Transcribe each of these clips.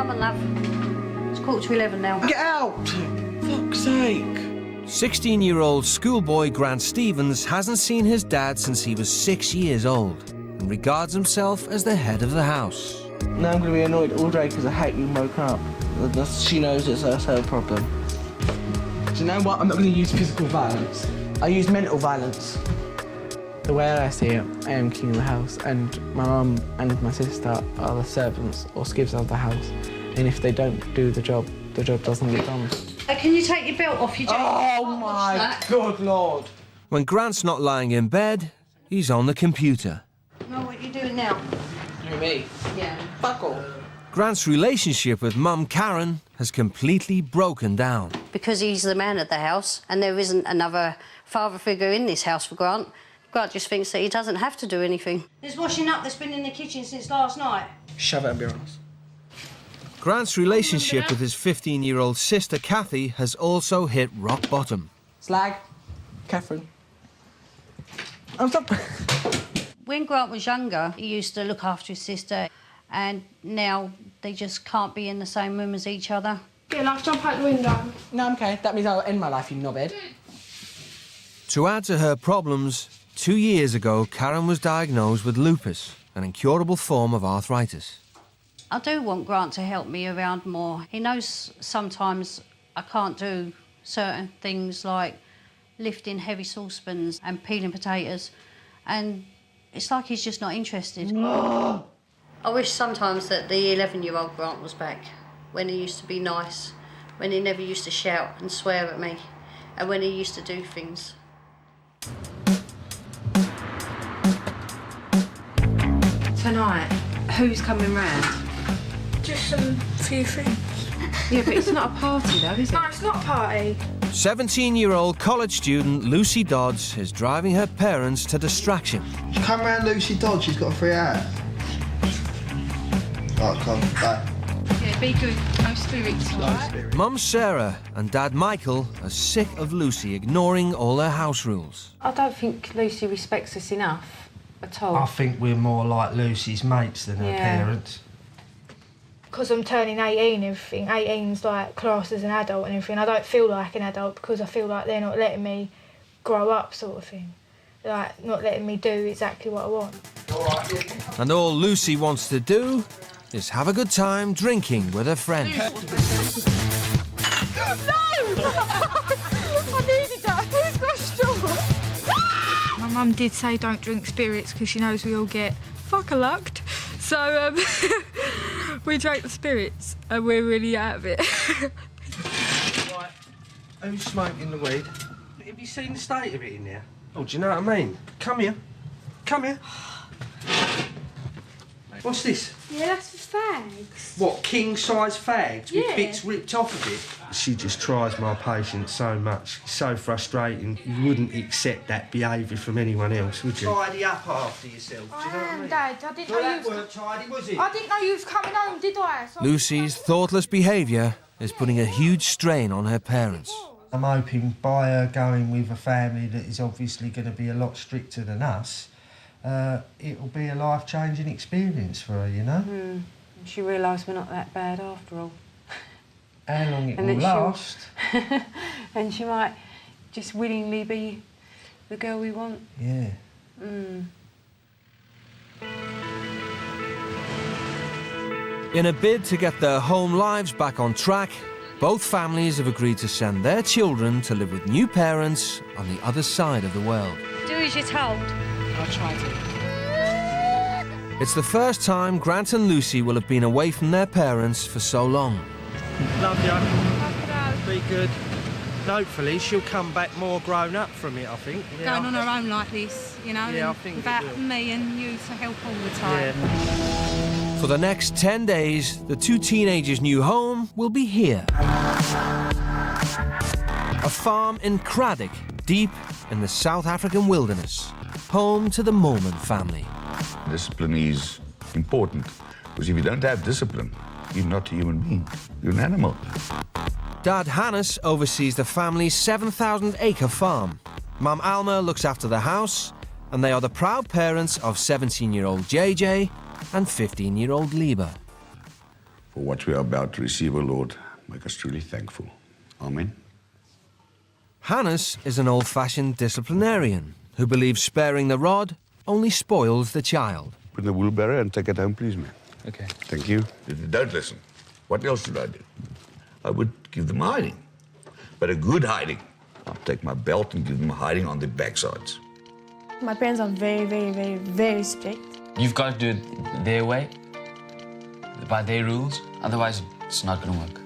Come on, love. It's 10:45 now. Get out! Fuck's sake. 16-year-old schoolboy Grant Stevens hasn't seen his dad since he was 6 years old and regards himself as the head of the house. Now I'm going to be annoyed all day because I hate being woken up. She knows that's her problem. Do you know what? I'm not going to use physical violence. I use mental violence. The way I see it, I am king of the house, and my mum and my sister are the servants or skivs of the house. And if they don't do the job doesn't get done. Can you take your belt off? You Oh my good Lord! When Grant's not lying in bed, he's on the computer. No, what are you doing now? You me? Yeah. Fuck all. Grant's relationship with Mum Karen has completely broken down. Because he's the man of the house and there isn't another father figure in this house for Grant, Grant just thinks that he doesn't have to do anything. There's washing up that's been in the kitchen since last night. Shove it up your ass. Grant's relationship with his 15-year-old sister Kathy has also hit rock bottom. Slag. Catherine. I'm sorry. When Grant was younger, he used to look after his sister, and now they just can't be in the same room as each other. Yeah, like jump out the window. No, I'm okay. That means I'll end my life, you knobhead. To add to her problems, 2 years ago, Karen was diagnosed with lupus, an incurable form of arthritis. I do want Grant to help me around more. He knows sometimes I can't do certain things like lifting heavy saucepans and peeling potatoes, and it's like he's just not interested. I wish sometimes that the 11-year-old Grant was back, when he used to be nice, when he never used to shout and swear at me, and when he used to do things. Tonight, who's coming round? Just some few things. Yeah, but it's not a party though, is it? No, it's not a party. 17-year-old college student Lucy Dodds is driving her parents to distraction. Come round Lucy Dodds, she's got a free house. Right, come, back. Yeah, be good. No spirits, all right? Mum Sarah and Dad Michael are sick of Lucy ignoring all her house rules. I don't think Lucy respects us enough at all. I think we're more like Lucy's mates than her parents. Because I'm turning 18 and everything. 18's like classed as an adult and everything. I don't feel like an adult because I feel like they're not letting me grow up, sort of thing. Like, not letting me do exactly what I want. And all Lucy wants to do is have a good time drinking with her friends. No! I needed that. Who's got a straw? My mum did say don't drink spirits because she knows we all get fuck-a-lucked. So, we drank the spirits and we're really out of it. Right, who's smoking the weed? Have you seen the state of it in there? Oh, do you know what I mean? Come here. Come here. What's this? Yeah, that's for fags. What, king-size fags with Yeah. bits ripped off of it? She just tries my patience so much. It's so frustrating. You wouldn't accept that behaviour from anyone else, would you? Tidy up after yourself, do you know what I mean? Dad. I didn't Well, know that you weren't tidy, was it? I didn't know you was coming home, did I? So Lucy's thoughtless behaviour is putting a huge strain on her parents. I'm hoping by her going with a family that is obviously going to be a lot stricter than us, it'll be a life-changing experience for her, you know? And she realised we're not that bad after all. How long it And will that last. And she might just willingly be the girl we want. Yeah. In a bid to get their home lives back on track, both families have agreed to send their children to live with new parents on the other side of the world. Do as you're told. I'll try to. It's the first time Grant and Lucy will have been away from their parents for so long. Love you. Be good. Hopefully she'll come back more grown up from it, I think. Yeah, Going on her own like this, you know, Yeah, I and think it without will. me and you to help all the time. Yeah. For the next 10 days, the two teenagers' new home will be here. A farm in Craddock, deep in the South African wilderness, home to the Moolman family. Discipline is important, because if you don't have discipline, you're not a human being, you're an animal. Dad Hannis oversees the family's 7,000-acre farm. Mum Alma looks after the house, and they are the proud parents of 17-year-old JJ and 15-year-old Liba. For what we are about to receive, O Lord, make us truly thankful. Amen. Hannis is an old-fashioned disciplinarian who believes sparing the rod only spoils the child. Put in the wheelbarrow and take it home, please, man. Okay. Thank you. If they don't listen, what else should I do? I would give them a hiding. But a good hiding. I'll take my belt and give them a hiding on their backsides. My parents are very, very, very, very strict. You've got to do it their way, by their rules, otherwise it's not going to work.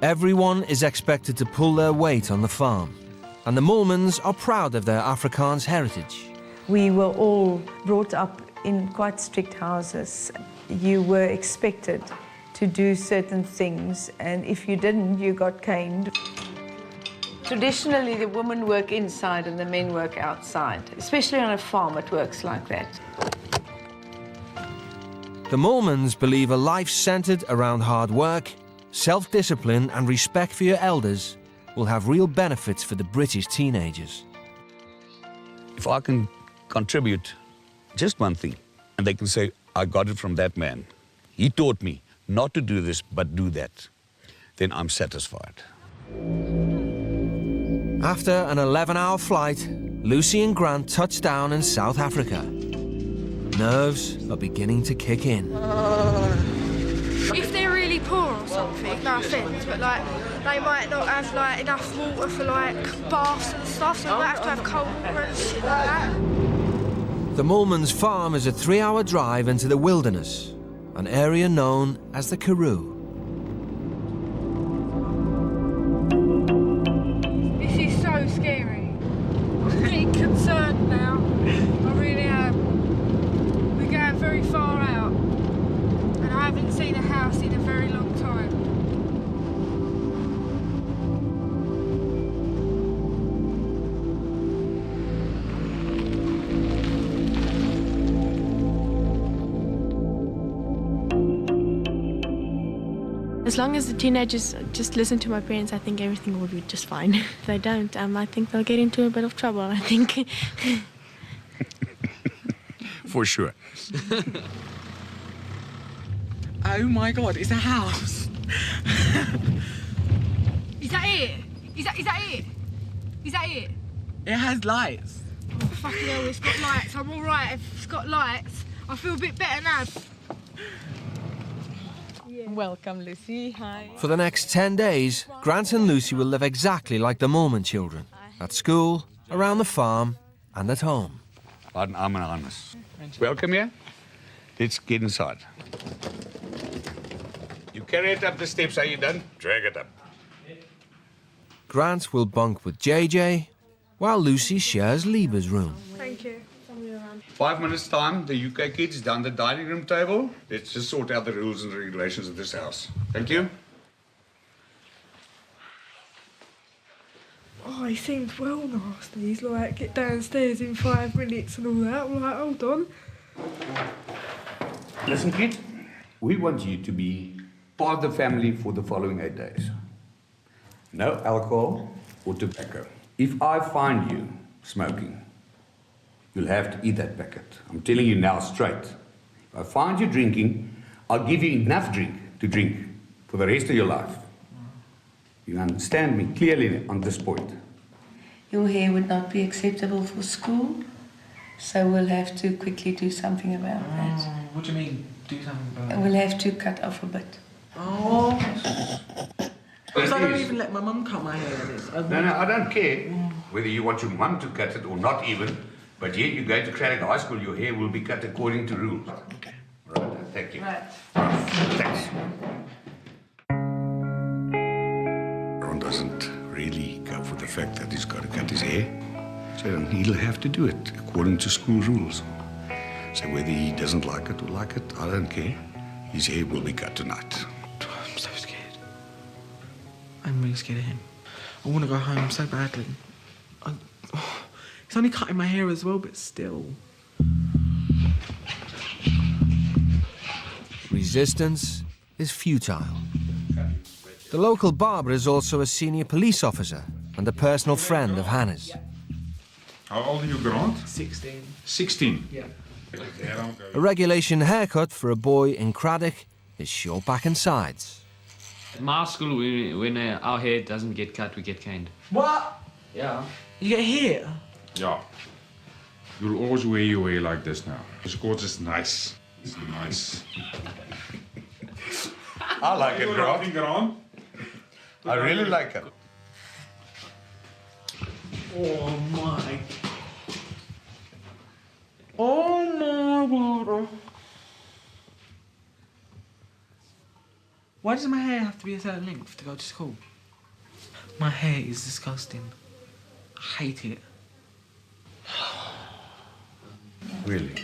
Everyone is expected to pull their weight on the farm, and the Moolmans are proud of their Afrikaans heritage. We were all brought up in quite strict houses. You were expected to do certain things, and if you didn't, you got caned. Traditionally, the women work inside and the men work outside. Especially on a farm, it works like that. The Mulmans believe a life centred around hard work, self-discipline and respect for your elders will have real benefits for the British teenagers. If I can contribute just one thing, and they can say, I got it from that man. He taught me not to do this, but do that, then I'm satisfied. After an 11-hour flight, Lucy and Grant touch down in South Africa. Nerves are beginning to kick in. If they're really poor or something, no offence, but like they might not have like enough water for like baths and stuff, so they might have to have cold water and shit like that. The Mulmans farm is a 3-hour drive into the wilderness, an area known as the Karoo. This is so scary. I'm getting concerned now. I really am. We're going very far out, and I haven't seen a house in a very long time. As long as the teenagers just listen to my parents, I think everything will be just fine. If they don't, I think they'll get into a bit of trouble, I think. For sure. Oh my God, it's a house. Is that it? Is that it? Is that it? It has lights. Oh, fucking hell, it's got lights. I'm all right if it's got lights. I feel a bit better now. Welcome, Lucy. Hi. For the next 10 days, Grant and Lucy will live exactly like the Moolman children. At school, around the farm, and at home. Pardon, I'm Hannis. Welcome here. Let's get inside. You carry it up the steps, are you done? Drag it up. Grant will bunk with JJ, while Lucy shares Lieber's room. Thank you. 5 minutes time, the UK kids down the dining room table. Let's just sort out the rules and regulations of this house. Thank you. Oh, he seems well nasty. He's like, get downstairs in 5 minutes and all that. I'm like, hold on. Listen, kid, we want you to be part of the family for the following 8 days. No alcohol or tobacco. If I find you smoking, you'll have to eat that packet. I'm telling you now straight. If I find you drinking, I'll give you enough drink to drink for the rest of your life. You understand me clearly on this point. Your hair would not be acceptable for school, so we'll have to quickly do something about that. What do you mean, do something about it? We'll have to cut off a bit. Oh. Because I don't even let my mum cut my hair. No, I don't care whether you want your mum to cut it or not even, but yet you go to Craddock High School, your hair will be cut according to rules. Okay. Right, thank you. Right. Thanks. Ron doesn't really go for the fact that he's got to cut his hair. So he'll have to do it according to school rules. So whether he doesn't like it or like it, I don't care. His hair will be cut tonight. I'm so scared. I'm really scared of him. I want to go home so badly. He's only cutting my hair as well, but still. Resistance is futile. The local barber is also a senior police officer and a personal friend of Hannis. How old are you, Grant? 16. 16? Yeah. A regulation haircut for a boy in Craddock is short back and sides. At my school, when our hair doesn't get cut, we get caned. What? Yeah. You get hit? Yeah. You'll always wear your hair like this now. Because it's nice. It's nice. I like it, bro. Grant. I really like it. Oh my. Oh my God. Why does my hair have to be a certain length to go to school? My hair is disgusting. I hate it. Really?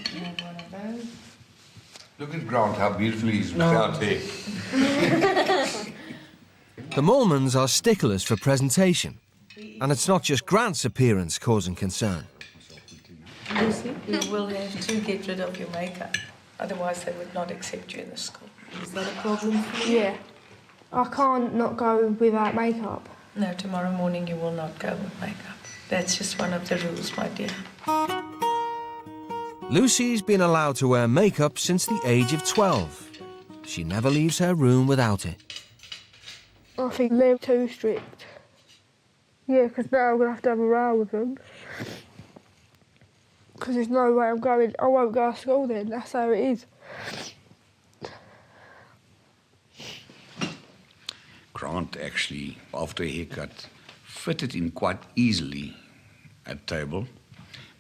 Look at Grant, how beautifully he's without hair. The Mulmans are sticklers for presentation, and it's not just Grant's appearance causing concern. Lucy, you will have to get rid of your makeup. Otherwise, they would not accept you in the school. Is that a problem for you? Yeah. I can't not go without makeup. No, tomorrow morning you will not go with makeup. That's just one of the rules, my dear. Lucy's been allowed to wear makeup since the age of 12. She never leaves her room without it. I think they're too strict. Yeah, because now I'm going to have a row with them. Because there's no way I won't go to school then, that's how it is. Grant actually, after a haircut, fitted in quite easily at table.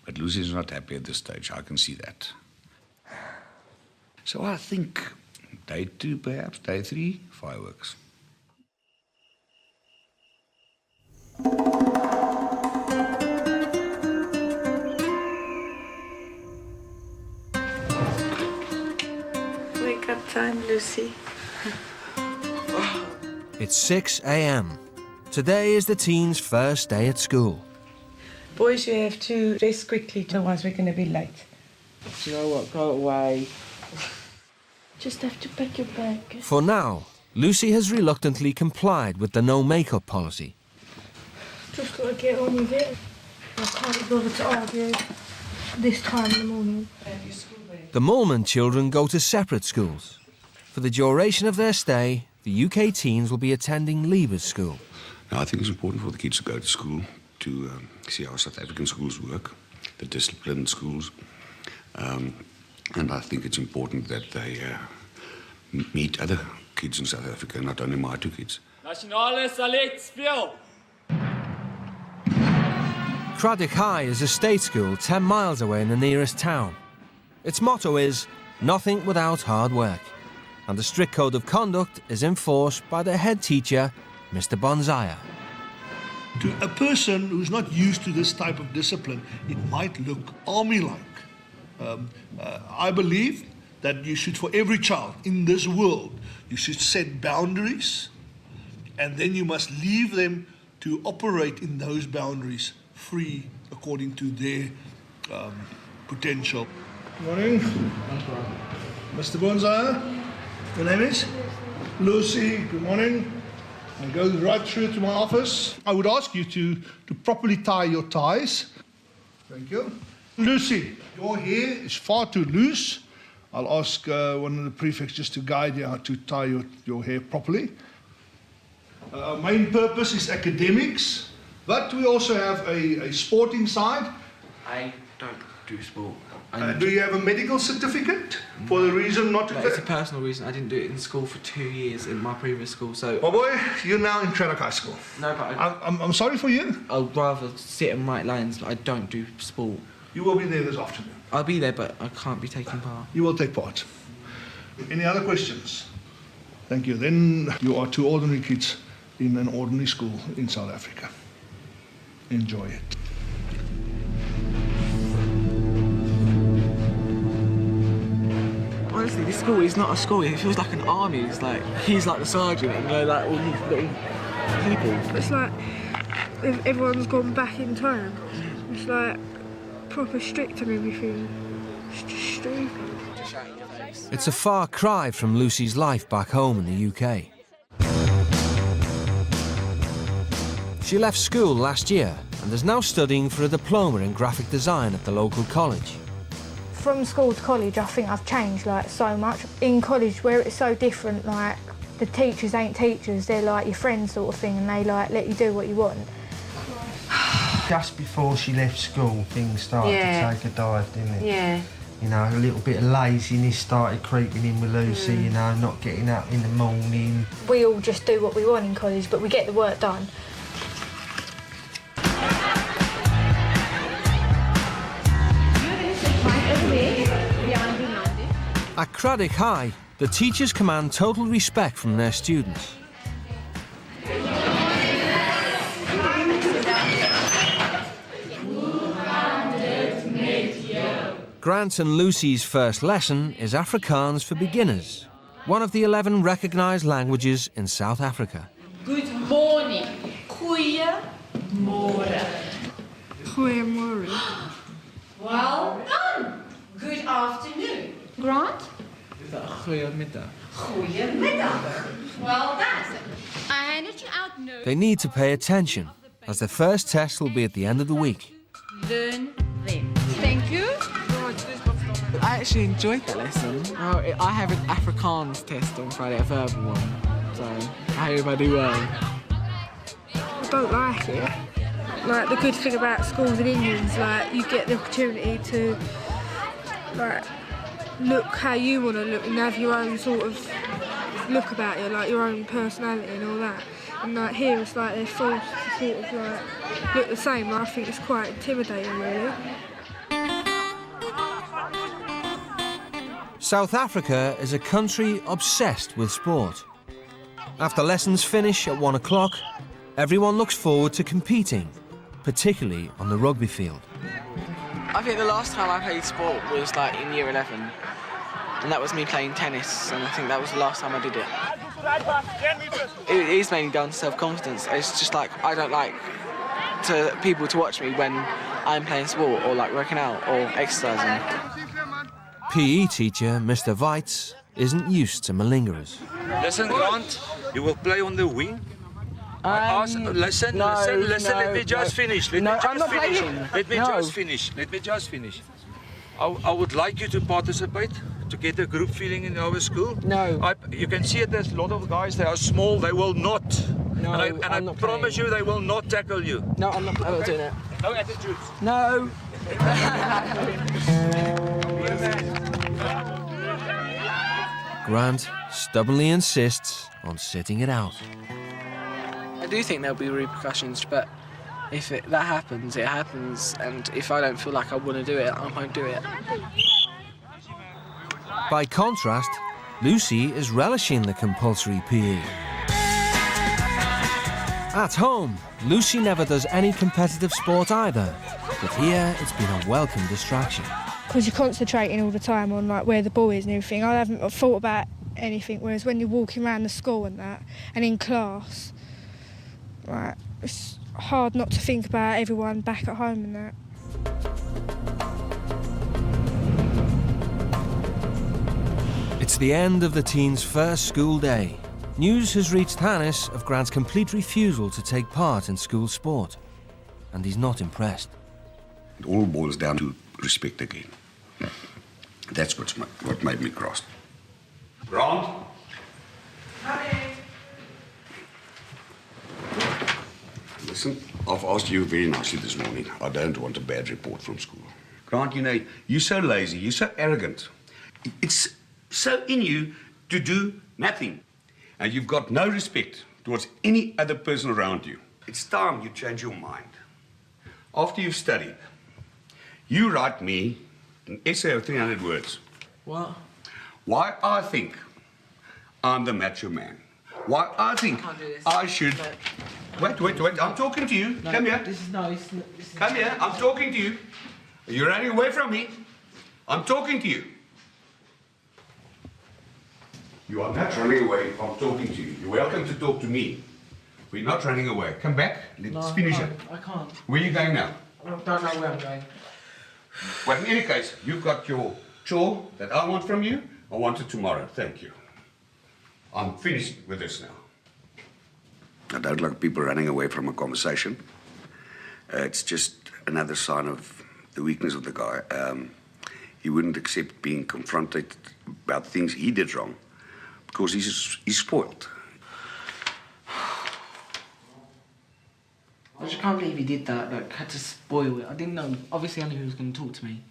But Lucy's not happy at this stage, I can see that. So I think day 2 perhaps, day 3, fireworks. Wake up time, Lucy. It's 6 a.m. Today is the teens' first day at school. Boys, you have to dress quickly, otherwise we're going to be late. Do you know what? Go away. Just have to pack your bag. For now, Lucy has reluctantly complied with the no makeup policy. Just got to get on with it. I can't be bothered to argue this time in the morning. The Moolman children go to separate schools. For the duration of their stay, the UK teens will be attending Leavers School. Now, I think it's important for the kids to go to school to see how South African schools work, the disciplined schools. And I think it's important that they meet other kids in South Africa, not only my 2 kids. Nationale Select Speel! Craddock High is a state school 10 miles away in the nearest town. Its motto is, nothing without hard work. And the strict code of conduct is enforced by the head teacher, Mr. Bonzaya. To a person who's not used to this type of discipline, it might look army-like. I believe that you should, for every child in this world, you should set boundaries, and then you must leave them to operate in those boundaries free according to their potential. Good morning. Mr. Bonzaya, your name is? Lucy, good morning. And go right through to my office. I would ask you to properly tie your ties. Thank you. Lucy, your hair is far too loose. I'll ask one of the prefects just to guide you how to tie your hair properly. Our main purpose is academics, but we also have a sporting side. I don't do sport. Do you have a medical certificate for the reason not to? It's a personal reason. I didn't do it in school for 2 years in my previous school, so. Oh boy, you're now in Craddock High School. No, but I'm sorry for you. I'd rather sit and write lines, but I don't do sport. You will be there this afternoon. I'll be there, but I can't be taking part. You will take part. Any other questions? Thank you. Then you are 2 ordinary kids in an ordinary school in South Africa. Enjoy it. Honestly, this school is not a school. It feels like an army. It's like he's like the sergeant, and they're like all these little people. It's like everyone's gone back in time. It's like proper strict and everything. It's just stupid. It's a far cry from Lucy's life back home in the UK. She left school last year and is now studying for a diploma in graphic design at the local college. From school to college, I think I've changed like so much. In college, where it's so different, like the teachers ain't teachers, they're like your friends sort of thing, and they like let you do what you want. Just before she left school, things started to take a dive, didn't it? Yeah. You know, a little bit of laziness started creeping in with Lucy, you know, not getting up in the morning. We all just do what we want in college, but we get the work done. At Craddock High, the teachers command total respect from their students. Grant and Lucy's first lesson is Afrikaans for beginners, one of the 11 recognised languages in South Africa. Good morning. Goeiemorgen. Goeiemorgen. Well done. Good afternoon. Grant? Goedemiddag. Goeiemiddag. Well done. I handed you out notes. They need to pay attention, as their first test will be at the end of the week. Learn them. Thank you. I actually enjoyed that lesson. I have an Afrikaans test on Friday, a verbal one, so I hope I do well. I don't like it. Like, the good thing about schools in England is, like, you get the opportunity to, like, look how you want to look and have your own sort of look about you, like your own personality and all that. And, like, here it's like they're forced to sort of, like, look the same. I think it's quite intimidating, really. South Africa is a country obsessed with sport. After lessons finish at 1 o'clock, everyone looks forward to competing, particularly on the rugby field. I think the last time I played sport was like in year 11, and that was me playing tennis, and I think that was the last time I did it. It is mainly down to self-confidence. It's just like I don't like people to watch me when I'm playing sport or like working out or exercising. PE teacher Mr. Weitz isn't used to malingerers. Listen, Grant, you will play on the wing. Listen, let me just finish. Let me just finish. I would like you to participate, to get a group feeling in our school. No. You can see it, there's a lot of guys, they are small, they will not. No, and I promise you, they will not tackle you. No, I'm not doing it. No attitudes. No. Grant stubbornly insists on sitting it out. I do think there'll be repercussions, but if that happens, it happens, and if I don't feel like I want to do it, I won't do it. By contrast, Lucy is relishing the compulsory PE. At home, Lucy never does any competitive sport either, but here it's been a welcome distraction. Because you're concentrating all the time on like where the ball is and everything. I haven't thought about anything, whereas when you're walking around the school and that, and in class, like, it's hard not to think about everyone back at home and that. It's the end of the teens' first school day. News has reached Hannis of Grant's complete refusal to take part in school sport, and he's not impressed. It all boils down to respect again. That's what made me cross. Grant? Listen, I've asked you very nicely this morning. I don't want a bad report from school. Grant, you know, you're so lazy, you're so arrogant. It's so in you to do nothing. And you've got no respect towards any other person around you. It's time you change your mind. After you've studied, you write me an essay of 300 words. What? Why I think I'm the macho man. Why I think I should... Wait, I'm talking to you. No, Come here. This is nice. Come here, I'm talking to you. You're running away from me. I'm talking to you. You are not running away. I'm talking to you. You're welcome to talk to me. We're not running away. Come back. Let's finish it. I can't. Where are you going now? I don't know where I'm going. But in any case, you've got your chore that I want from you. I want it tomorrow. Thank you. I'm finished with this now. I don't like people running away from a conversation. It's just another sign of the weakness of the guy. He wouldn't accept being confronted about things he did wrong because he's spoiled. I just can't believe he did that, like, had to spoil it. I didn't know, obviously I knew he was going to talk to me,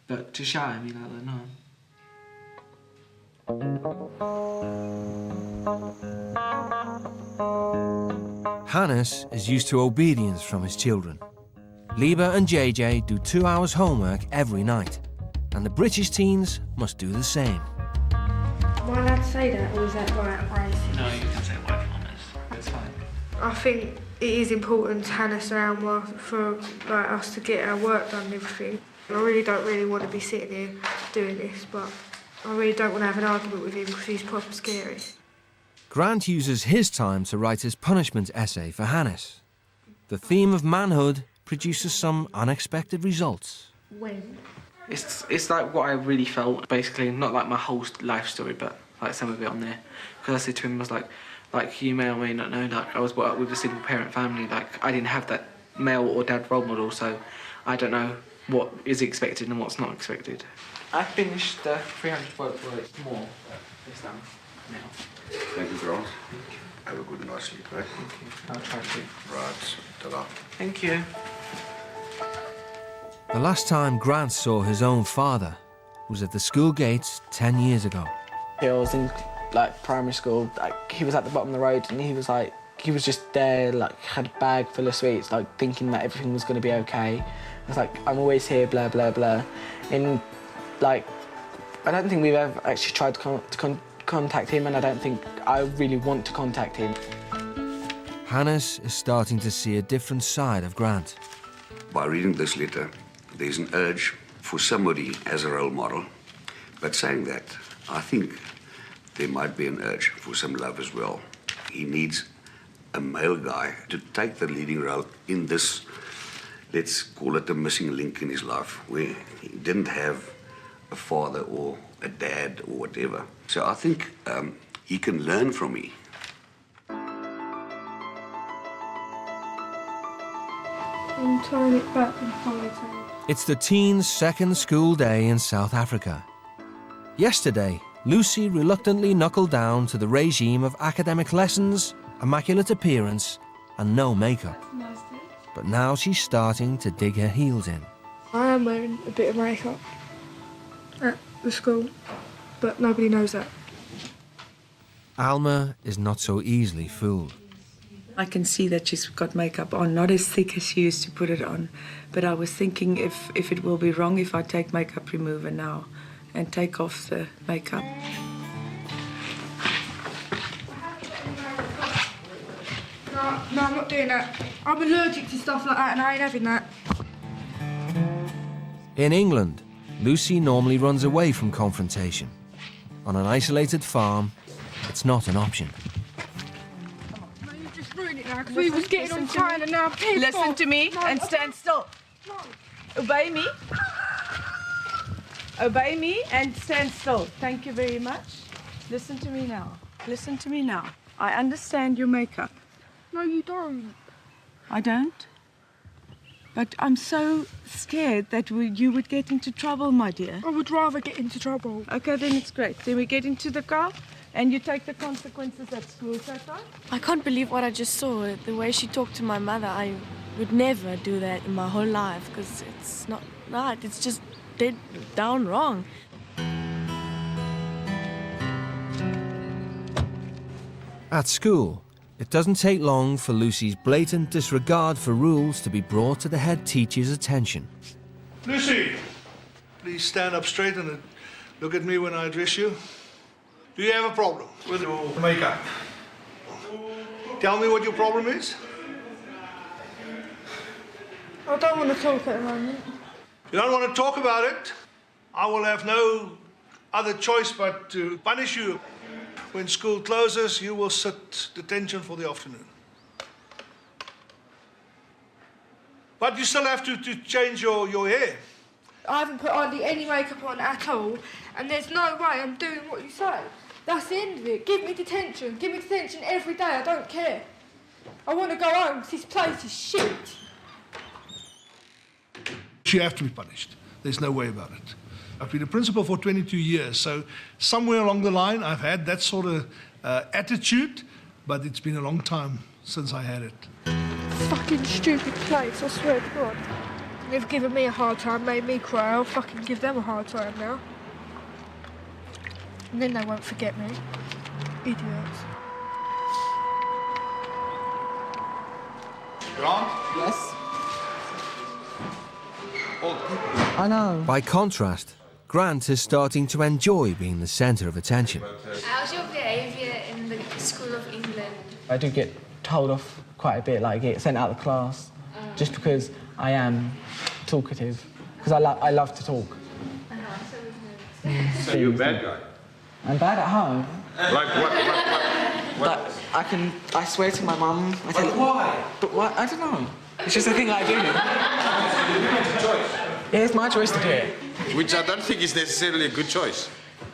but to shout at me like that, no. Hannis is used to obedience from his children. Liba and JJ do 2 hours homework every night, and the British teens must do the same. Am I allowed to say that, or is that right? No, you can say word from us. That's fine. I think it is important to hand us around for like, us to get our work done and everything. I really don't want to be sitting here doing this, but I really don't want to have an argument with him because he's proper scary. Grant uses his time to write his punishment essay for Hannis. The theme of manhood produces some unexpected results. When? It's like what I really felt, basically, not like my whole life story, but like some of it on there. Because I said to him, I was like you may or may not know, like I was brought up with a single parent family, like I didn't have that male or dad role model, so I don't know what is expected and what's not expected. I finished the 300 word more this time now. Thank you, Grant. Have a good night sleep, right? Thank you. I'll try to. Right, ta-da. Thank you. The last time Grant saw his own father was at the school gates 10 years ago. I was in like primary school, like he was at the bottom of the road and he was just there, like had a bag full of sweets, like thinking that everything was going to be okay. I was like, I'm always here, blah, blah, blah. And like, I don't think we've ever actually tried to contact him, and I don't think I really want to contact him. Hannis is starting to see a different side of Grant. By reading this letter, there's an urge for somebody as a role model. But saying that, I think there might be an urge for some love as well. He needs a male guy to take the leading role in this, let's call it a missing link in his life, where he didn't have a father or a dad or whatever. So I think he can learn from me. I'm tying it back in ponytail. It's the teens' second school day in South Africa. Yesterday, Lucy reluctantly knuckled down to the regime of academic lessons, immaculate appearance, and no makeup. But now she's starting to dig her heels in. I am wearing a bit of makeup at the school, but nobody knows that. Alma is not so easily fooled. I can see that she's got makeup on, not as thick as she used to put it on. But I was thinking if it will be wrong if I take makeup remover now and take off the makeup. No, I'm not doing that. I'm allergic to stuff like that and I ain't having that. In England, Lucy normally runs away from confrontation. On an isolated farm, it's not an option. No, you just ruined it now because we was getting on fire and now I'm pissed Listen off. to me and stand still. No. Obey me. Obey me and stand still. Thank you very much. Listen to me now. Listen to me now. I understand your makeup. No, you don't. I don't? But I'm so scared that you would get into trouble, my dear. I would rather get into trouble. Okay, then it's great. Then we get into the car and you take the consequences at school, is that right? I can't believe what I just saw. The way she talked to my mother, I would never do that in my whole life because it's not right. It's just dead down wrong. At school, it doesn't take long for Lucy's blatant disregard for rules to be brought to the head teacher's attention. Lucy, please stand up straight and look at me when I address you. Do you have a problem with your makeup? Tell me what your problem is. I don't want to talk at the moment. You don't want to talk about it? I will have no other choice but to punish you. When school closes, you will sit detention for the afternoon. But you still have to change your hair. I haven't put hardly any makeup on at all, and there's no way I'm doing what you say. That's the end of it. Give me detention. Give me detention every day. I don't care. I want to go home because this place is shit. You have to be punished. There's no way about it. I've been a principal for 22 years, so somewhere along the line I've had that sort of attitude, but it's been a long time since I had it. Fucking stupid place, I swear to God. They've given me a hard time, made me cry, I'll fucking give them a hard time now. And then they won't forget me. Idiots. Grant? Yes? I know. By contrast, Grant is starting to enjoy being the centre of attention. How's your behaviour in the School of England? I do get told off quite a bit, like get sent out of class, just because I am talkative, because I love to talk. So you're a bad guy? I'm bad at home. Like what? I swear to my mum. But why? But why? I don't know. It's just a thing I do. Yeah, it's my choice to do it. Which I don't think is necessarily a good choice.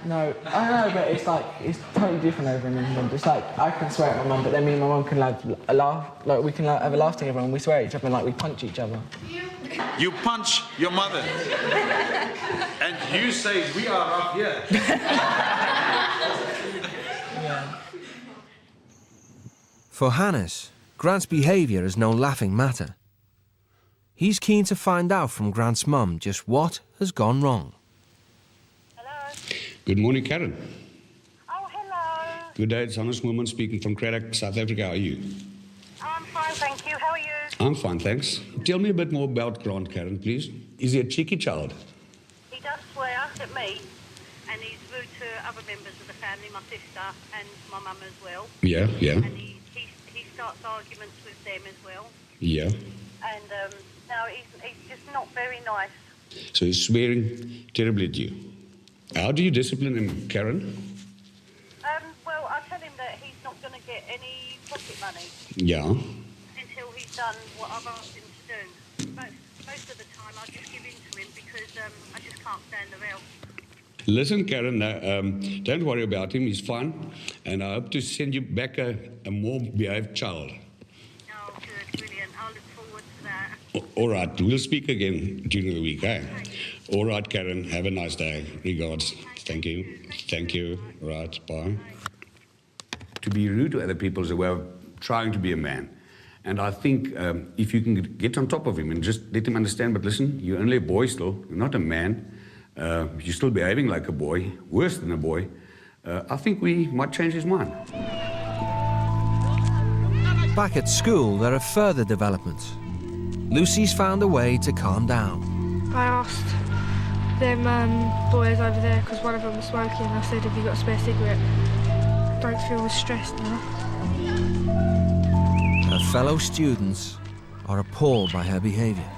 No, I know, but it's totally different over in England. It's like, I can swear at my mum, but then me and my mum can laugh, we can have a laugh together and we swear at each other and we punch each other. You punch your mother. And you say, we are up here. Yeah. For Hannis, Grant's behaviour is no laughing matter. He's keen to find out from Grant's mum just what has gone wrong. Good morning, Karen. Oh, hello. Good day, it's Hannis Moolmans speaking from Cradock, South Africa. How are you? I'm fine, thank you. How are you? I'm fine, thanks. Tell me a bit more about Grant, Karen, please. Is he a cheeky child? He does swear at me, and he's rude to other members of the family, my sister and my mum as well. Yeah, yeah. And he starts arguments with them as well. Yeah. And no, he's just not very nice. So he's swearing terribly at you. How do you discipline him, Karen? Well, I tell him that he's not going to get any pocket money. Yeah. Until he's done what I've asked him to do. But most of the time I just give in to him because I just can't stand around. Listen, Karen, don't worry about him. He's fine. And I hope to send you back a more behaved child. Oh, good, brilliant. I'll look forward to that. All right, we'll speak again during the week, eh? All right, Karen, have a nice day. Regards. Thank you. Thank you. Right, bye. To be rude to other people is a way of trying to be a man. And I think if you can get on top of him and just let him understand, but listen, you're only a boy still, you're not a man. You're still behaving like a boy, worse than a boy. I think we might change his mind. Back at school, there are further developments. Lucy's found a way to calm down. I asked them boys over there, because one of them was smoking, I said, have you got a spare cigarette? I don't feel as stressed now. Her fellow students are appalled by her behaviour.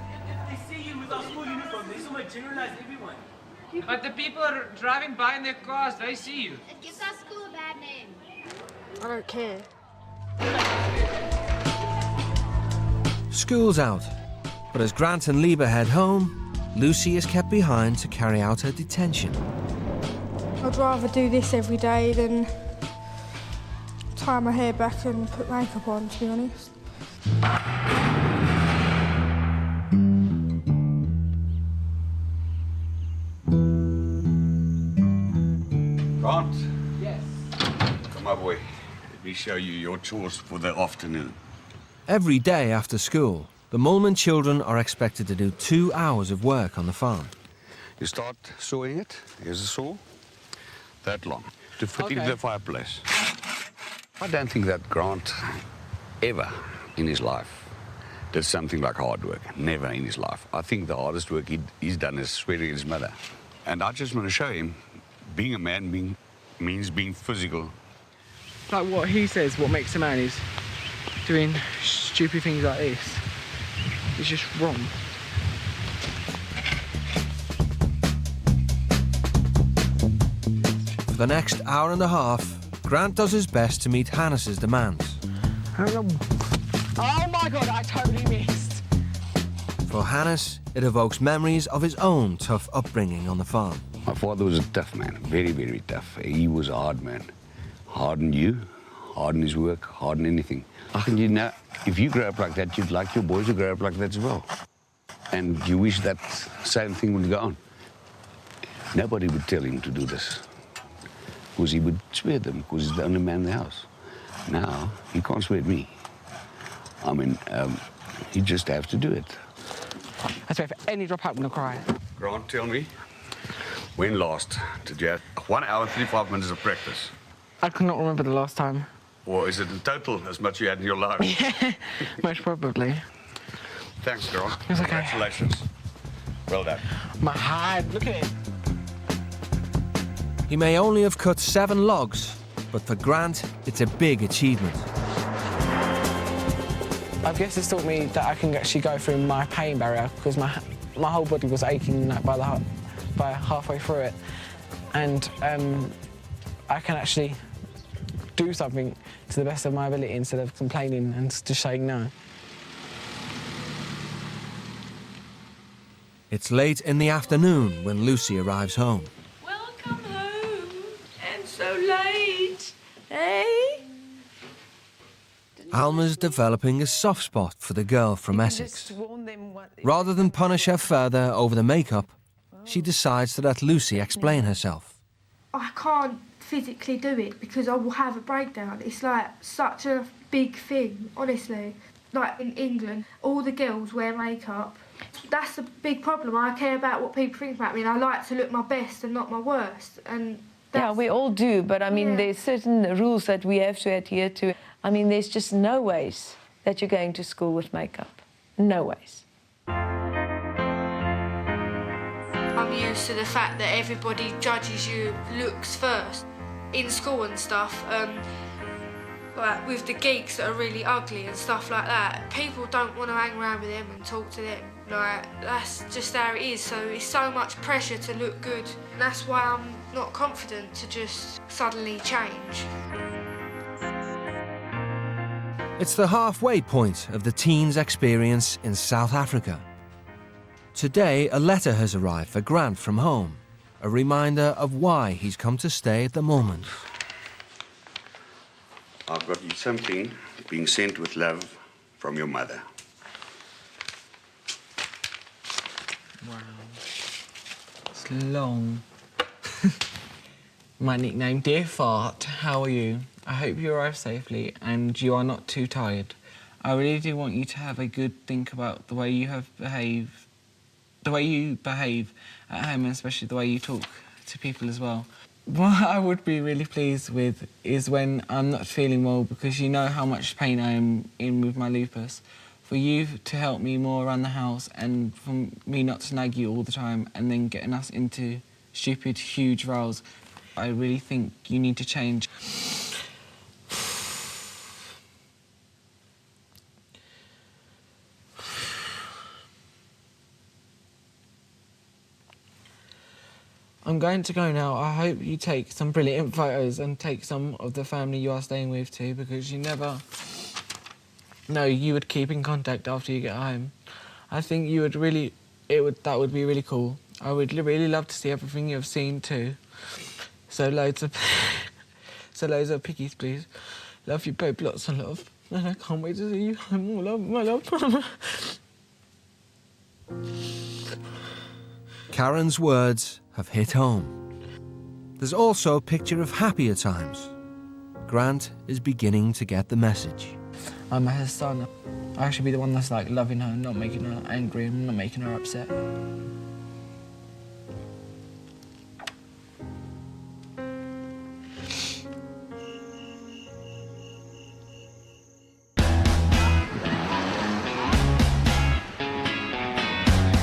But the people are driving by in their cars, they see you. It gives our school a bad name. I don't care. School's out, but as Grant and Lieber head home, Lucy is kept behind to carry out her detention. I'd rather do this every day than tie my hair back and put makeup on, to be honest. Grant? Yes? Come, my boy. Let me show you your chores for the afternoon. Every day after school, the Mulman children are expected to do 2 hours of work on the farm. You start sawing it. Here's a saw. That long. To fit into the fireplace. I don't think that Grant ever in his life did something like hard work. Never in his life. I think the hardest work he's done is swearing at his mother. And I just want to show him being a man means being physical. Like what he says, what makes a man is doing stupid things like this. It's just wrong. For the next hour and a half, Grant does his best to meet Hannis's demands. Oh my God, I totally missed. For Hannis, it evokes memories of his own tough upbringing on the farm. My father was a tough man, very, very tough. He was a hard man. Hard on you, hard on his work, hard on anything. And you know, if you grow up like that, you'd like your boys to grow up like that as well. And you wish that same thing would go on. Nobody would tell him to do this, because he would swear them, because he's the only man in the house. Now, he can't swear at me. I mean, he just have to do it. I swear, if any drop out, I'm gonna cry. Grant, tell me, when last did you have 1 hour and 35 minutes of practice? I cannot remember the last time. Or is it in total as much you had in your life? Yeah, most probably. Thanks, Grant. It's okay. Congratulations. Well done. My hand, look at it. He may only have cut 7 logs, but for Grant, it's a big achievement. I guess it's taught me that I can actually go through my pain barrier, because my whole body was aching by halfway through it, and I can actually do something to the best of my ability instead of complaining and just saying no. It's late in the afternoon when Lucy arrives home. Welcome home, and so late, eh? Alma's developing a soft spot for the girl from Essex. Rather than punish her further over the makeup, she decides to let Lucy explain herself. I can't physically do it because I will have a breakdown. It's like such a big thing, honestly. Like in England, all the girls wear makeup. That's a big problem. I care about what people think about me, and I like to look my best and not my worst. And yeah, we all do, but I mean, there's certain rules that we have to adhere to. I mean, there's just no ways that you're going to school with makeup. No ways. I'm used to the fact that everybody judges you looks first. In school and stuff, like with the geeks that are really ugly and stuff like that, people don't want to hang around with them and talk to them. Like, that's just how it is, so it's so much pressure to look good. And that's why I'm not confident to just suddenly change. It's the halfway point of the teen's experience in South Africa. Today, a letter has arrived for Grant from home, a reminder of why he's come to stay at the Moolmans. I've got you something being sent with love from your mother. Wow. It's long. My nickname, Dear Fart, how are you? I hope you arrive safely and you are not too tired. I really do want you to have a good think about the way you behave at home, and especially the way you talk to people as well. What I would be really pleased with is when I'm not feeling well, because you know how much pain I am in with my lupus. For you to help me more around the house, and for me not to nag you all the time and then getting us into stupid, huge rows. I really think you need to change. I'm going to go now. I hope you take some brilliant photos and take some of the family you are staying with too, because you never know you would keep in contact after you get home. I think you would that would be really cool. I would really love to see everything you've seen too. So loads of pickies, please. Love you both, lots of love. And I can't wait to see you home. Love, my love. Karen's words have hit home. There's also a picture of happier times. Grant is beginning to get the message. I'm her son. I should be the one that's like loving her, not making her angry and not making her upset.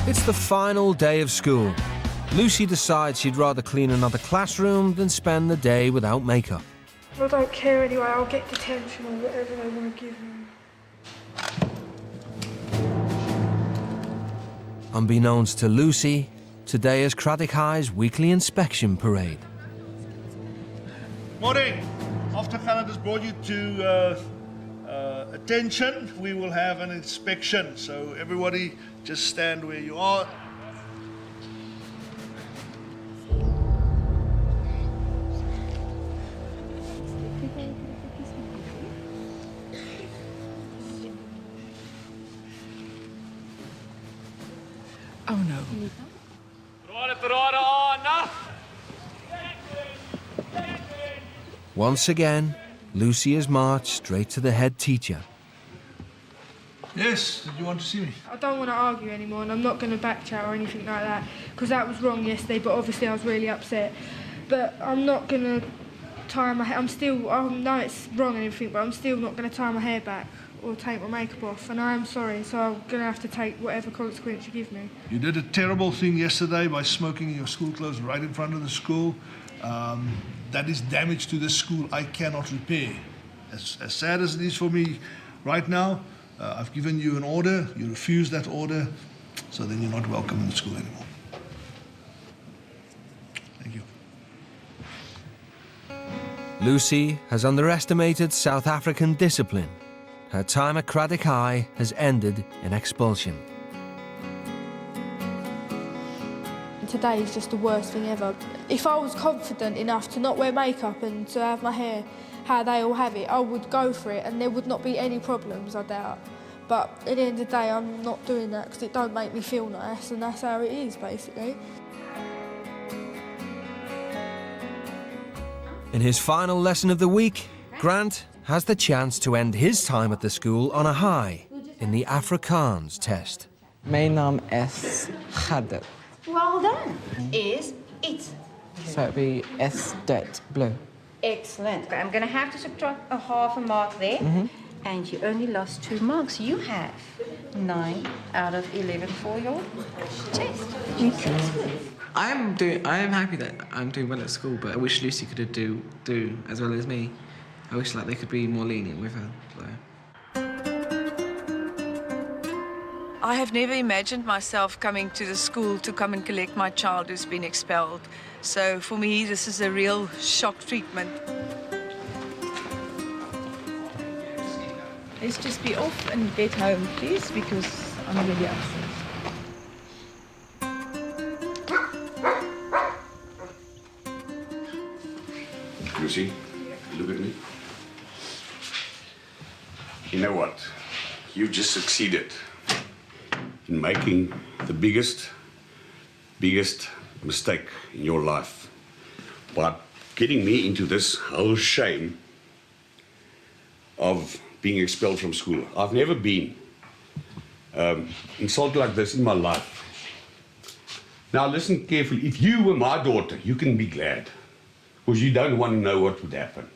It's the final day of school. Lucy decides she'd rather clean another classroom than spend the day without makeup. I don't care anyway, I'll get detention or whatever they want to give me. Unbeknownst to Lucy, today is Craddock High's weekly inspection parade. Morning. After Hannis has brought you to attention, we will have an inspection. So everybody just stand where you are. Oh no. Parade, Anna! Once again, Lucy is marched straight to the head teacher. Yes, did you want to see me? I don't want to argue anymore, and I'm not going to backchat or anything like that, because that was wrong yesterday, but obviously I was really upset. But I'm not going to tie my hair. I know it's wrong and everything, but I'm still not going to tie my hair back or take my makeup off, and I am sorry, so I'm going to have to take whatever consequence you give me. You did a terrible thing yesterday by smoking in your school clothes right in front of the school. That is damage to the school I cannot repair. As sad as it is for me right now, I've given you an order, you refuse that order, so then you're not welcome in the school anymore. Thank you. Lucy has underestimated South African discipline. Her time at Craddock High has ended in expulsion. Today is just the worst thing ever. If I was confident enough to not wear makeup and to have my hair how they all have it, I would go for it and there would not be any problems, I doubt. But at the end of the day, I'm not doing that because it don't make me feel nice, and that's how it is, basically. In his final lesson of the week, Grant has the chance to end his time at the school on a high in the Afrikaans test. Mijn naam is Hadden. Well done. Is it? So it'd be S dot blue. Excellent. I'm going to have to subtract a half a mark there. And you only lost 2 marks. You have 9 out of 11 for your test. I am happy that I'm doing well at school, but I wish Lucy could do as well as me. I wish they could be more lenient with her. I have never imagined myself coming to the school to come and collect my child who's been expelled. So for me, this is a real shock treatment. Let's just be off and get home, please, because I'm really upset. Lucy, look at me. You know what? You've just succeeded in making the biggest mistake in your life by getting me into this whole shame of being expelled from school. I've never been insulted like this in my life. Now listen carefully. If you were my daughter, you can be glad, because you don't want to know what would happen.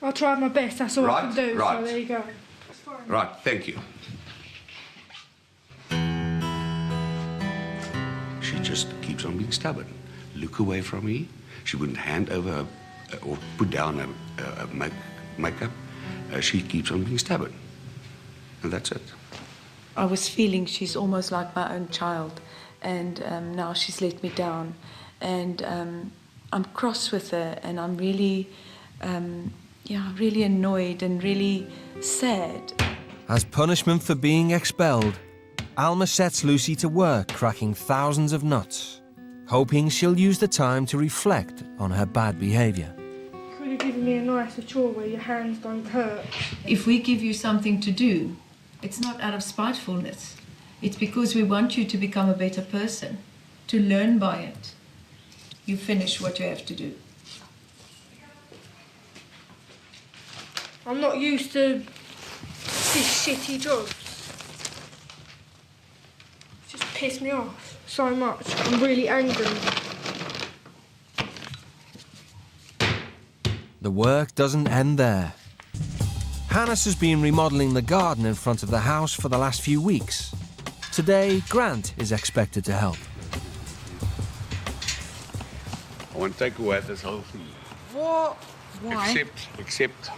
I'll try my best, that's all I can do, so there you go. Right, thank you. She just keeps on being stubborn. Look away from me. She wouldn't hand over or put down a makeup. She keeps on being stubborn. And that's it. I was feeling she's almost like my own child, and now she's let me down. And I'm cross with her, and I'm really, really annoyed and really sad. As punishment for being expelled, Alma sets Lucy to work cracking thousands of nuts, hoping she'll use the time to reflect on her bad behaviour. Could have given me a nicer chore where your hands don't hurt. If we give you something to do, it's not out of spitefulness. It's because we want you to become a better person, to learn by it. You finish what you have to do. I'm not used to this shitty job. It's just pissed me off so much. I'm really angry. The work doesn't end there. Hannis has been remodelling the garden in front of the house for the last few weeks. Today, Grant is expected to help. I want to take away this whole thing. What? Why? Except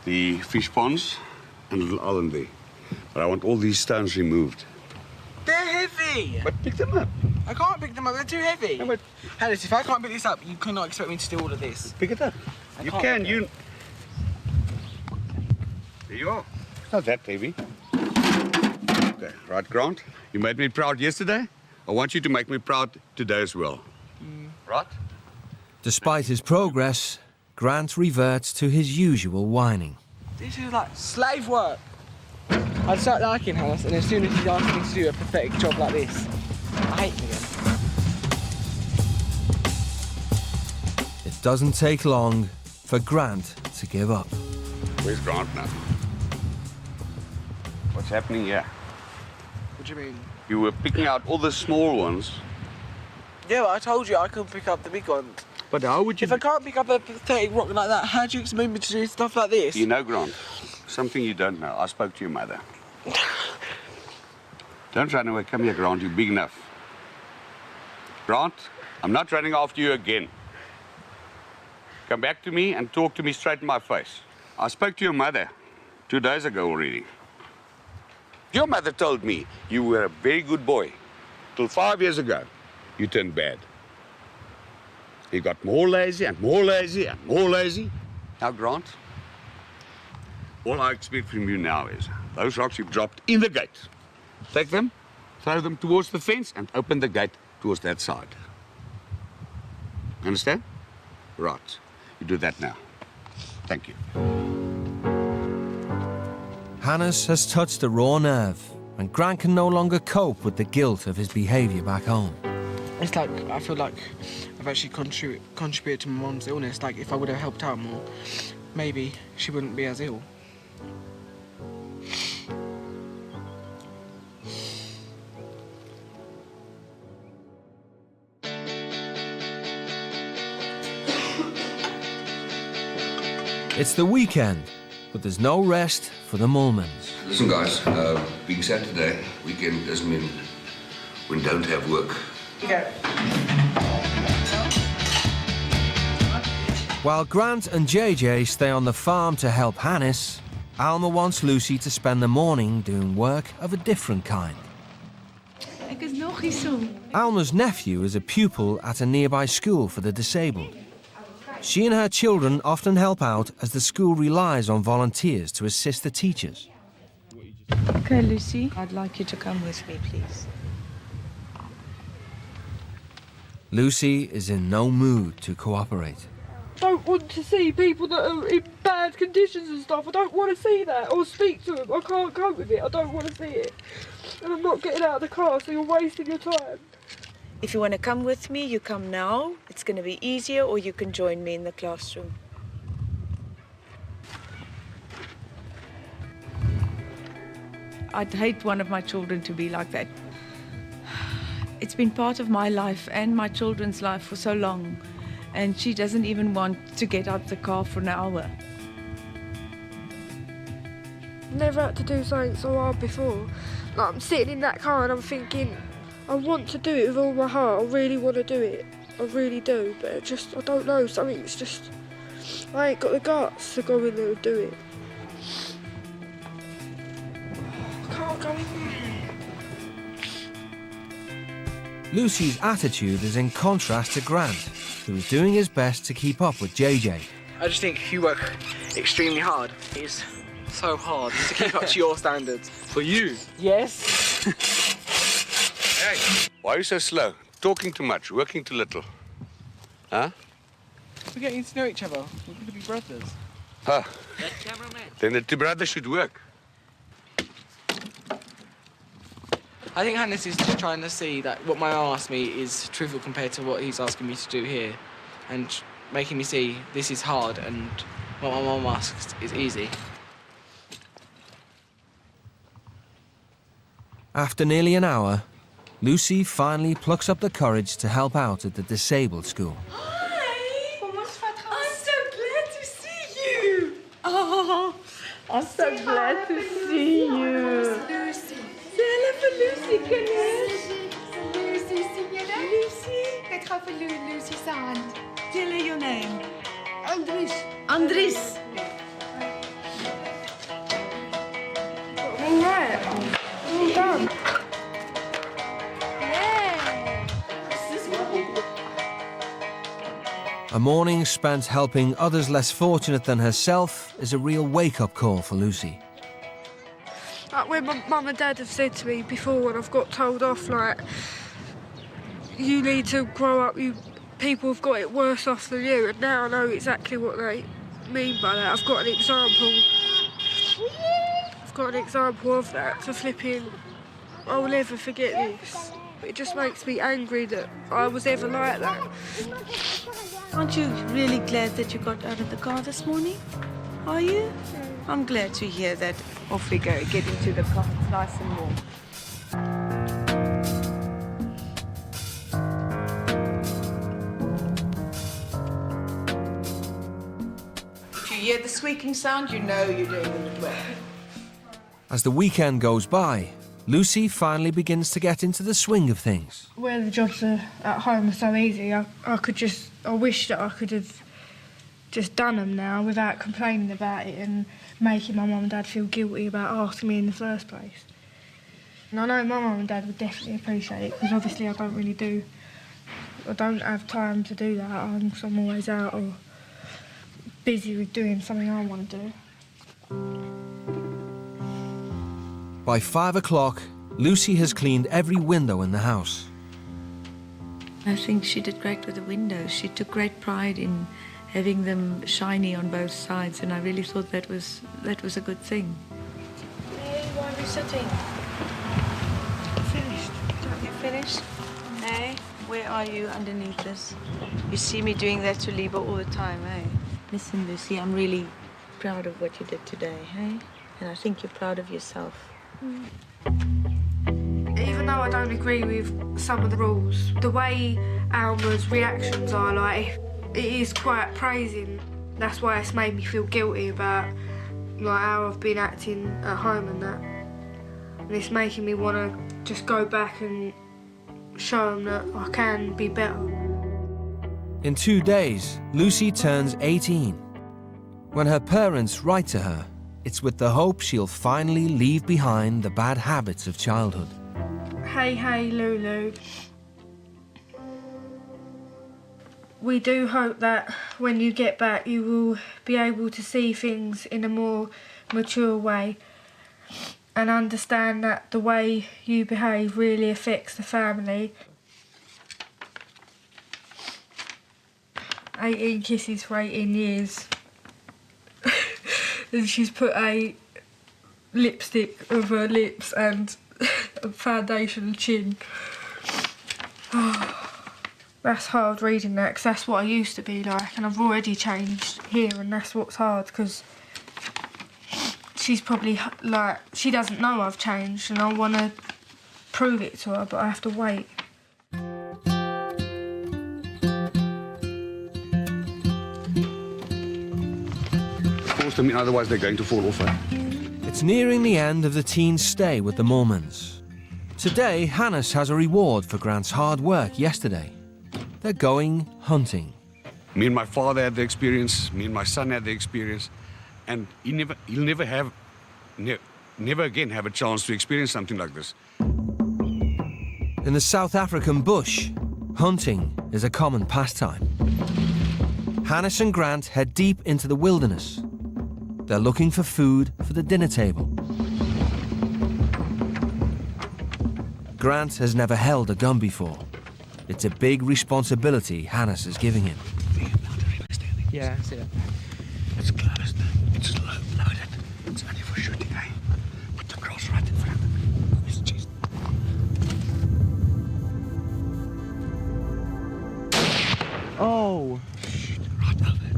the fish ponds and the little island there. But I want all these stones removed. They're heavy! But pick them up. I can't pick them up, they're too heavy. No, but Hannis, if I can't pick this up, you cannot expect me to do all of this. pick it up. You can, you... There you are. It's not that heavy. Okay, right, Grant? You made me proud yesterday. I want you to make me proud today as well. Right? Despite his progress, Grant reverts to his usual whining. This is like slave work. I'd start liking Hannis, and as soon as he's asking me to do a pathetic job like this, I hate him again. It doesn't take long for Grant to give up. Where's Grant now? What's happening here? What do you mean? You were picking out all the small ones. Yeah, but I told you I couldn't pick up the big ones. But how would you... If I can't pick up a pathetic rock like that, how do you expect me to do stuff like this? You know, Grant, something you don't know. I spoke to your mother. Don't run away. Come here, Grant. You're big enough. Grant, I'm not running after you again. Come back to me and talk to me straight in my face. I spoke to your mother 2 days ago already. Your mother told me you were a very good boy. Till 5 years ago, you turned bad. You got more lazy and more lazy and more lazy. Now, Grant, all I expect from you now is those rocks you've dropped in the gate. Take them, throw them towards the fence, and open the gate towards that side. Understand? Right. You do that now. Thank you. Hannis has touched a raw nerve, and Grant can no longer cope with the guilt of his behaviour back home. It's like, I feel like I've actually contributed to my mum's illness. Like, if I would have helped out more, maybe she wouldn't be as ill. It's the weekend, but there's no rest for the Mulmans. Listen, guys, being Saturday, weekend doesn't mean we don't have work. Yeah. While Grant and JJ stay on the farm to help Hannis, Alma wants Lucy to spend the morning doing work of a different kind. Ek is nog nie so. Alma's nephew is a pupil at a nearby school for the disabled. She and her children often help out as the school relies on volunteers to assist the teachers. Okay, Lucy, I'd like you to come with me, please. Lucy is in no mood to cooperate. I don't want to see people that are in bad conditions and stuff. I don't want to see that or speak to them. I can't cope with it. I don't want to see it. And I'm not getting out of the car, so you're wasting your time. If you want to come with me, you come now. It's going to be easier, or you can join me in the classroom. I'd hate one of my children to be like that. It's been part of my life and my children's life for so long, and she doesn't even want to get out the car for an hour. Never had to do something so hard before. Like, I'm sitting in that car and I'm thinking, I want to do it with all my heart. I really want to do it. I really do. But it just, I don't know, something's just, I ain't got the guts to go in there and do it. I can't go in there. Lucy's attitude is in contrast to Grant, who is doing his best to keep up with JJ. I just think you work extremely hard. It's so hard to keep up to your standards. For you? Yes. Hey, why are you so slow? Talking too much, working too little. Huh? We're getting to know each other. We're going to be brothers. Huh. Then the two brothers should work. I think Hannis is just trying to see that what my mum asked me is trivial compared to what he's asking me to do here, and making me see this is hard and what my mum asks is easy. After nearly an hour, Lucy finally plucks up the courage to help out at the disabled school. Hi! I'm so glad to see you! Oh, I'm so glad to see you. Lucy. Say hello for Lucy, kinders. Lucy, sing your name. Lucy. Let's go for Lucy's hand. Tell her your name. Andries. Andries. All right. All done. A morning spent helping others less fortunate than herself is a real wake-up call for Lucy. Like when my mum and dad have said to me before when I've got told off, like, you need to grow up, people have got it worse off than you, and now I know exactly what they mean by that. I've got an example of that to flipping, I'll never forget this. It just makes me angry that I was ever like that. Aren't you really glad that you got out of the car this morning? Are you? I'm glad to hear that. Off we go, get into the car. It's nice and warm. If you hear the squeaking sound, you know you're doing it well. As the weekend goes by, Lucy finally begins to get into the swing of things. Where the jobs are at home are so easy, I wish that I could have just done them now without complaining about it and making my mum and dad feel guilty about asking me in the first place. And I know my mum and dad would definitely appreciate it, because obviously I don't have time to do that. I'm always out or busy with doing something I want to do. By 5 o'clock, Lucy has cleaned every window in the house. I think she did great with the windows. She took great pride in having them shiny on both sides, and I really thought that was a good thing. Hey, why are you sitting? Finished. Are you finished? Hey, where are you underneath this? You see me doing that to Liebe all the time, hey? Listen, Lucy, I'm really proud of what you did today, hey? And I think you're proud of yourself. Even though I don't agree with some of the rules, the way Alma's reactions are, like, it is quite praising. That's why it's made me feel guilty about like how I've been acting at home and that. And it's making me want to just go back and show them that I can be better. In 2 days, Lucy turns 18. When her parents write to her, it's with the hope she'll finally leave behind the bad habits of childhood. Hey, Lulu. We do hope that when you get back you will be able to see things in a more mature way and understand that the way you behave really affects the family. 18 kisses for 18 years. And she's put a lipstick of her lips and a foundation chin. That's hard reading that, because that's what I used to be like, and I've already changed here, and that's what's hard, because she's probably like, she doesn't know I've changed, and I want to prove it to her, but I have to wait. Force them in, otherwise they're going to fall off. It's nearing the end of the teen's stay with the Moolmans. Today, Hannis has a reward for Grant's hard work yesterday. They're going hunting. Me and my father had the experience, me and my son had the experience, and he'll never again have a chance to experience something like this. In the South African bush, hunting is a common pastime. Hannis and Grant head deep into the wilderness. They're looking for food for the dinner table. Grant has never held a gun before. It's a big responsibility Hannis is giving him. Yeah, I see it. It's closed. It's loaded. It's only for shooting, eh? Put the cross right in front. It's just... Oh! Right over it.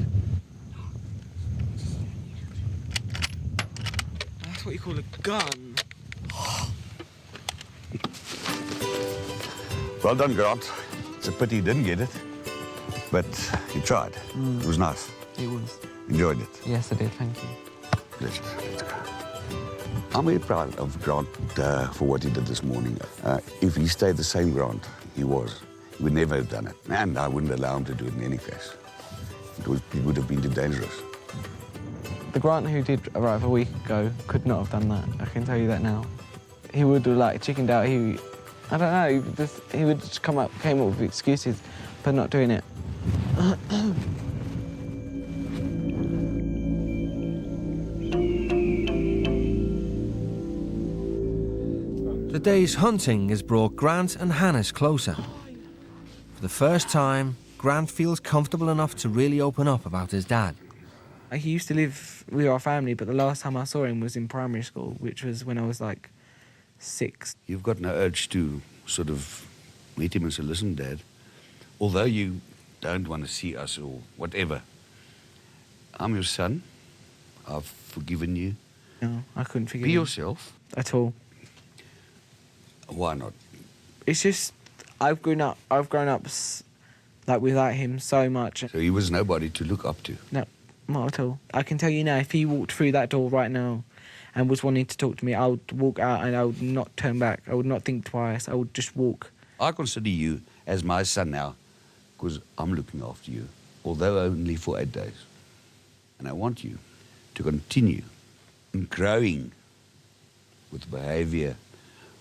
That's what you call a gun. Well done, Grant. It's a pity he didn't get it, but he tried. It was nice. It was. Enjoyed it. Yes, I did, thank you. Let's go. I'm very proud of Grant for what he did this morning. If he stayed the same Grant he was, he would never have done it. And I wouldn't allow him to do it in any case. It would have been too dangerous. The Grant who did arrive a week ago could not have done that. I can tell you that now. He would have like chickened out. I don't know. He would just came up with excuses for not doing it. The day's hunting has brought Grant and Hannis closer. For the first time, Grant feels comfortable enough to really open up about his dad. He used to live with our family, but the last time I saw him was in primary school, which was when I was like 6. You've got no urge to sort of meet him and say, listen, Dad, although you don't want to see us or whatever. I'm your son. I've forgiven you. No, I couldn't forgive Be him. yourself. At all. Why not? It's just, I've grown up like without him so much. So he was nobody to look up to. No, not at all. I can tell you now, if he walked through that door right now and was wanting to talk to me, I would walk out and I would not turn back. I would not think twice. I would just walk. I consider you as my son now because I'm looking after you, although only for 8 days. And I want you to continue growing with behavior,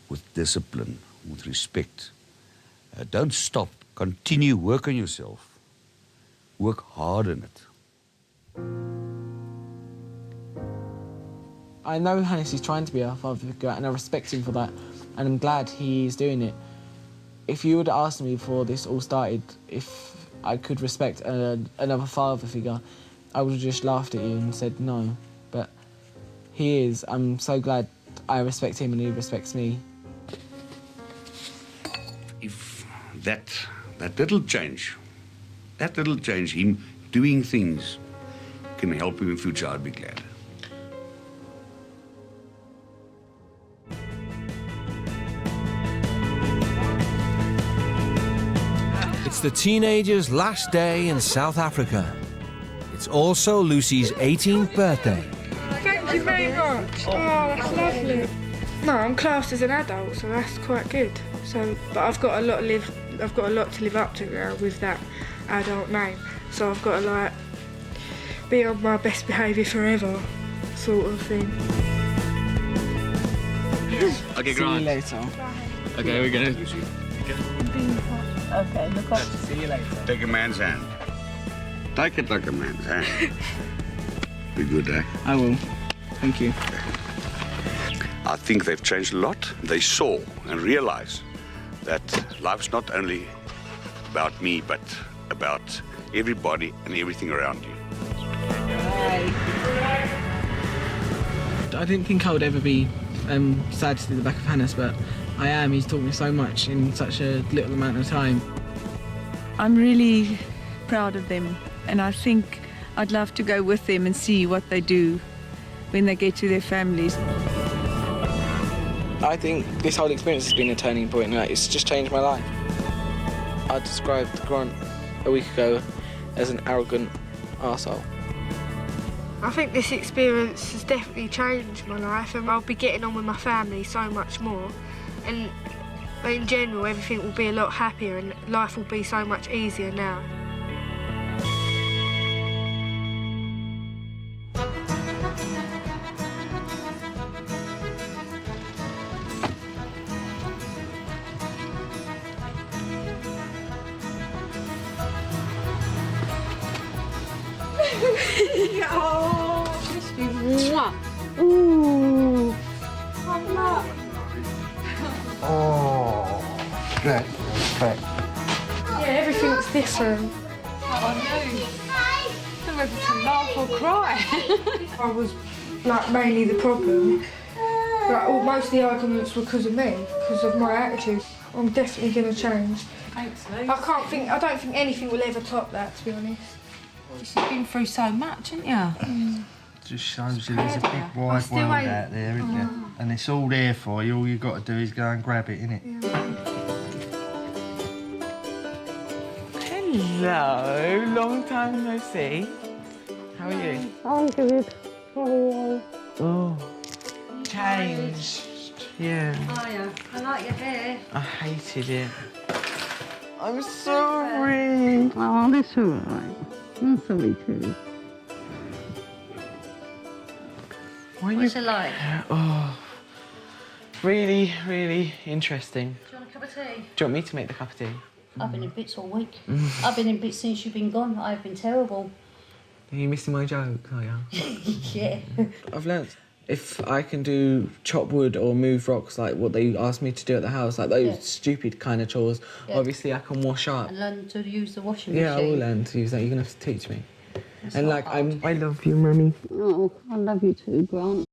with discipline, with respect. Don't stop. Continue, work on yourself. Work hard on it. I know Hannis is trying to be a father figure and I respect him for that, and I'm glad he's doing it. If you would have asked me before this all started if I could respect another father figure, I would have just laughed at you and said no. But he is. I'm so glad I respect him and he respects me. If that little change, him doing things, can help him in future, I'd be glad. It's the teenager's last day in South Africa. It's also Lucy's 18th birthday. Thank you very much. Oh, that's lovely. No, I'm classed as an adult, so that's quite good. So, but I've got a lot to live up to now with that adult name. So I've got to like be on my best behaviour forever, sort of thing. Okay, See you later. Okay, we're gonna. Okay, look up. See you later. Take a man's hand. Take it like a man's hand. Be good, eh? I will. Thank you. I think they've changed a lot. They saw and realized that life's not only about me, but about everybody and everything around you. I didn't think I would ever be sad to see the back of Hannis, but I am. He's taught me so much in such a little amount of time. I'm really proud of them, and I think I'd love to go with them and see what they do when they get to their families. I think this whole experience has been a turning point, and it's just changed my life. I described Grant a week ago as an arrogant arsehole. I think this experience has definitely changed my life, and I'll be getting on with my family so much more. And in general, everything will be a lot happier and life will be so much easier now. Oh, just you. Mwah. Ooh. Oh, good. Yeah, everything's different. Oh no. I'm ready to laugh or cry. I was like mainly the problem. Like most of the arguments were because of me, because of my attitude. I'm definitely going to change. Thanks, Luke. I don't think anything will ever top that, to be honest. You've been through so much, haven't you? Just shows you there's a big wide world out there, isn't there? And it's all there for you. All you've got to do is go and grab it, innit? Hello, long time no see. How are you? I'm good. How are you? Oh, changed. Yeah. Oh yeah, I like your hair. I hated it. I'm sorry. Oh, that's all right. I'm sorry too. What's it like? Oh, really, really interesting. Do you want a cup of tea? Do you want me to make the cup of tea? I've been in bits all week. I've been in bits since you've been gone. I've been terrible. Are you missing my jokes, are you? Yeah. I've learnt if I can do chop wood or move rocks, like what they asked me to do at the house, like those stupid kind of chores, obviously I can wash up. And learn to use the washing Yeah, I machine. will learn to use that. You're going to have to teach me. That's and not like, hard. I love you, Mummy. Oh, I love you too, Grant.